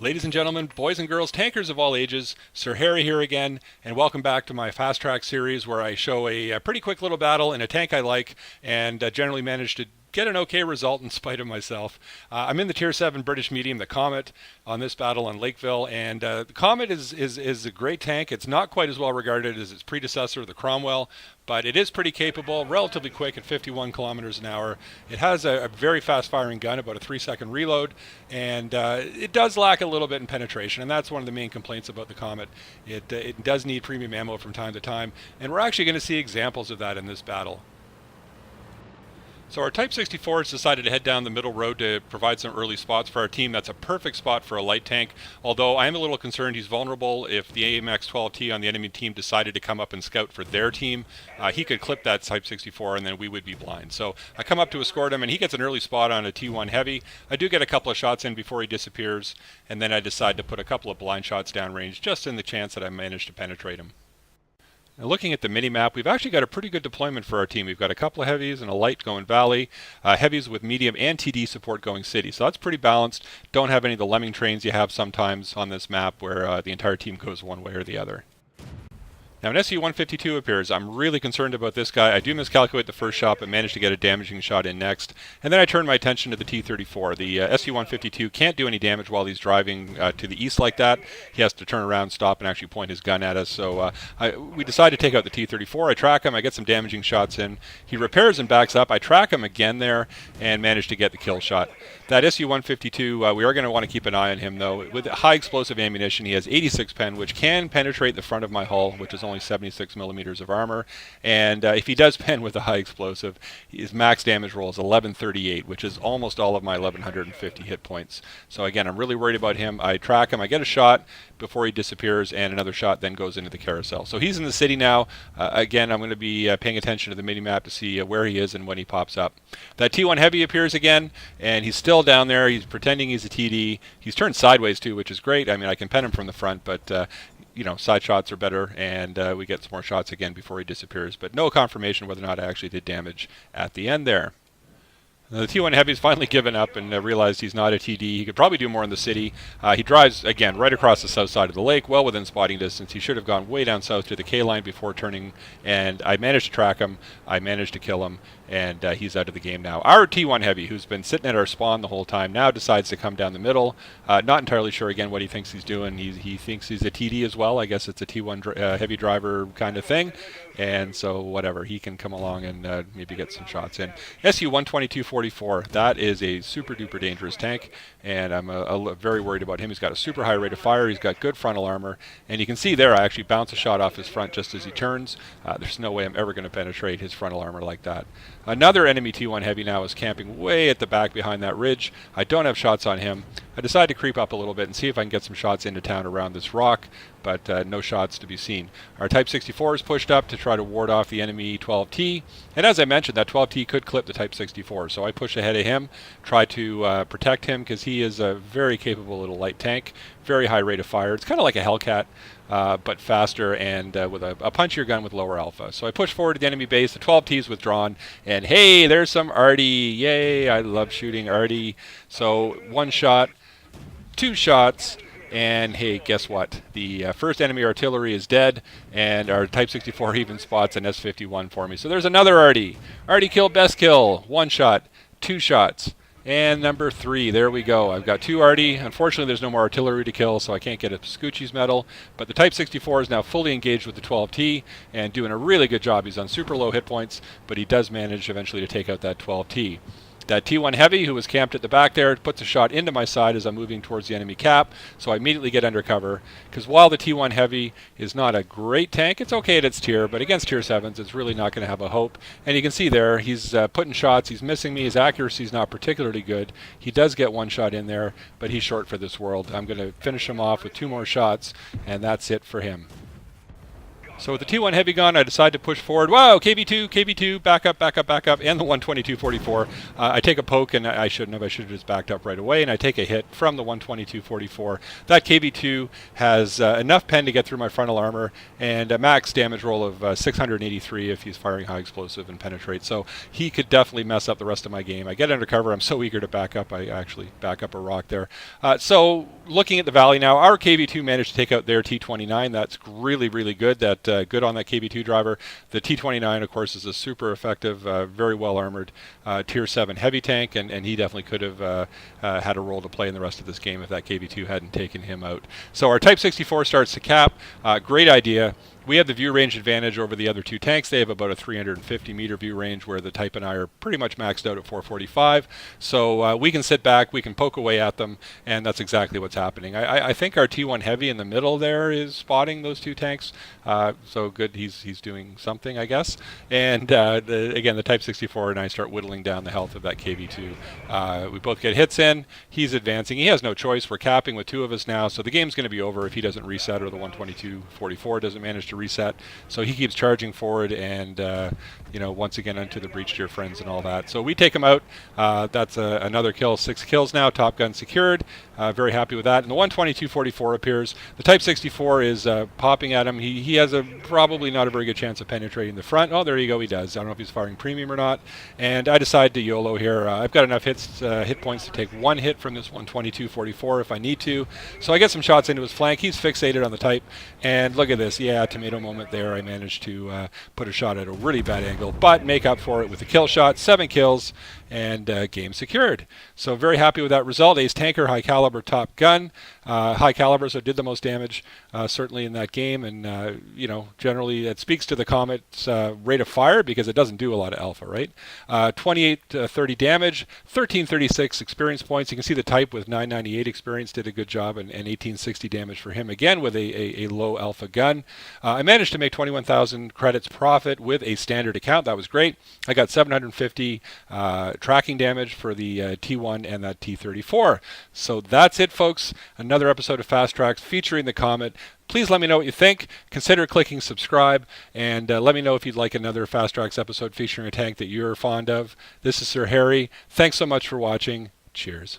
Ladies and gentlemen, boys and girls, tankers of all ages, Sir Harry here again, and welcome back to my Fast Track series where I show a pretty quick little battle in a tank I like and generally manage to get an okay result in spite of myself. I'm in the Tier 7 British medium, the Comet, on this battle on Lakeville, and the Comet is a great tank. It's not quite as well regarded as its predecessor, the Cromwell, but it is pretty capable, relatively quick at 51 kilometers an hour. It has a very fast-firing gun, about a 3-second reload, and it does lack a little bit in penetration, and that's one of the main complaints about the Comet. It does need premium ammo from time to time, and we're actually going to see examples of that in this battle. So our Type 64 has decided to head down the middle road to provide some early spots for our team. That's a perfect spot for a light tank, although I am a little concerned he's vulnerable. If the AMX-12T on the enemy team decided to come up and scout for their team, he could clip that Type 64 and then we would be blind. So I come up to escort him and he gets an early spot on a T1 Heavy. I do get a couple of shots in before he disappears, and then I decide to put a couple of blind shots downrange just in the chance that I manage to penetrate him. Now looking at the mini-map, we've actually got a pretty good deployment for our team. We've got a couple of heavies and a light going valley, heavies with medium and TD support going city. So that's pretty balanced. Don't have any of the lemming trains you have sometimes on this map where the entire team goes one way or the other. Now an SU-152 appears. I'm really concerned about this guy. I do miscalculate the first shot, but manage to get a damaging shot in next. And then I turn my attention to the T-34. The SU-152 can't do any damage while he's driving to the east like that. He has to turn around, stop, and actually point his gun at us. So we decide to take out the T-34. I track him. I get some damaging shots in. He repairs and backs up. I track him again there and manage to get the kill shot. That SU-152, we are going to want to keep an eye on him, though. With high explosive ammunition, he has 86 pen, which can penetrate the front of my hull, which is only 76 millimeters of armor. And if he does pen with a high explosive, his max damage roll is 1138, which is almost all of my 1150 hit points. So again, I'm really worried about him. I track him. I get a shot before he disappears, and another shot then goes into the carousel. So he's in the city now. Again, I'm going to be paying attention to the mini-map to see where he is and when he pops up. That T1 Heavy appears again, and he's still down there. He's pretending he's a TD. He's turned sideways too, which is great. I mean, I can pen him from the front, but you know, side shots are better, and we get some more shots again before he disappears. But no confirmation whether or not I actually did damage at the end there. The T1 Heavy's finally given up and realized he's not a TD. He could probably do more in the city. He drives, again, right across the south side of the lake, well within spotting distance. He should have gone way down south to the K-line before turning, and I managed to track him. I managed to kill him, and he's out of the game now. Our T1 Heavy, who's been sitting at our spawn the whole time, now decides to come down the middle. Not entirely sure, again, what he thinks he's doing. He thinks he's a TD as well. I guess it's a T1 Heavy driver kind of thing. And so whatever, he can come along and maybe get some shots in. SU-122-44, that is a super duper dangerous tank, and I'm very worried about him. He's got a super high rate of fire, he's got good frontal armor, and you can see there I actually bounce a shot off his front just as he turns. There's no way I'm ever going to penetrate his frontal armor like that. Another enemy T1 Heavy now is camping way at the back behind that ridge. I don't have shots on him. I decide to creep up a little bit and see if I can get some shots into town around this rock, but no shots to be seen. Our Type 64 is pushed up to try to ward off the enemy 12T, and as I mentioned, that 12T could clip the Type 64, so I push ahead of him, try to protect him because he is a very capable little light tank, very high rate of fire. It's kind of like a Hellcat, but faster and with a punchier gun with lower alpha. So I push forward to the enemy base, the 12T is withdrawn, and hey, there's some arty. Yay, I love shooting arty. So one shot, two shots, and hey, guess what? The first enemy artillery is dead, and our Type 64 even spots an S-51 for me. So there's another arty. Arty kill, best kill. One shot, two shots. And number 3, there we go. I've got 2 arty. Unfortunately, there's no more artillery to kill, so I can't get a Scoochie's medal. But the Type 64 is now fully engaged with the 12T and doing a really good job. He's on super low hit points, but he does manage eventually to take out that 12T. That T1 Heavy, who was camped at the back there, puts a shot into my side as I'm moving towards the enemy cap, so I immediately get under cover, because while the T1 Heavy is not a great tank, it's okay at its tier, but against tier 7s, it's really not going to have a hope. And you can see there, he's putting shots, he's missing me, his accuracy is not particularly good. He does get one shot in there, but he's short for this world. I'm going to finish him off with 2 more shots, and that's it for him. So with the T1 heavy gun, I decide to push forward. Wow, KV2, back up, and the 122-44. I take a poke, and I shouldn't have. I should have just backed up right away, and I take a hit from the 122-44. That KV2 has enough pen to get through my frontal armor, and a max damage roll of 683 if he's firing high explosive and penetrate. So he could definitely mess up the rest of my game. I get under cover. I'm so eager to back up. I actually back up a rock there. So looking at the valley now, our KV2 managed to take out their T29. That's really, really good. Good on that KV2 driver. The T29, of course, is a super effective, very well armored Tier 7 heavy tank, and he definitely could have had a role to play in the rest of this game if that KV2 hadn't taken him out. So our Type 64 starts to cap. Great idea. We have the view range advantage over the other two tanks. They have about a 350 meter view range, where the Type and I are pretty much maxed out at 445. So we can sit back, we can poke away at them, and that's exactly what's happening. I think our T1 heavy in the middle there is spotting those two tanks. So good, he's doing something, I guess. And again, the Type 64 and I start whittling down the health of that KV2. We both get hits in. He's advancing. He has no choice. We're capping with two of us now, so the game's going to be over if he doesn't reset or the 122-44 doesn't manage to reset. So he keeps charging forward, and once again onto the breach, dear friends, and all that. So we take him out. That's another kill. 6 kills now. Top gun secured. Very happy with that. And the 122-44 appears. The Type 64 is popping at him. He has probably not a very good chance of penetrating the front. Oh, there you go. He does. I don't know if he's firing premium or not. And I decide to YOLO here. I've got enough hit points to take one hit from this 122-44 if I need to. So I get some shots into his flank. He's fixated on the Type. And look at this. Yeah, tomato moment there. I managed to put a shot at a really bad angle, but make up for it with a kill shot. 7 kills, and game secured. So very happy with that result. Ace tanker, high caliber, top gun. High caliber, so did the most damage certainly in that game, and generally that speaks to the Comet's rate of fire, because it doesn't do a lot of alpha, right? 2830 damage, 1336 experience points. You can see the Type with 998 experience did a good job, and 1860 damage for him, again with a low alpha gun. I managed to make 21,000 credits profit with a standard account. That was great. I got 750 tracking damage for the T1 and that T34. So that's it, folks. Another episode of Fast Tracks featuring the Comet. Please let me know what you think. Consider clicking subscribe, and let me know if you'd like another Fast Tracks episode featuring a tank that you're fond of. This is Sir Harry. Thanks so much for watching. Cheers.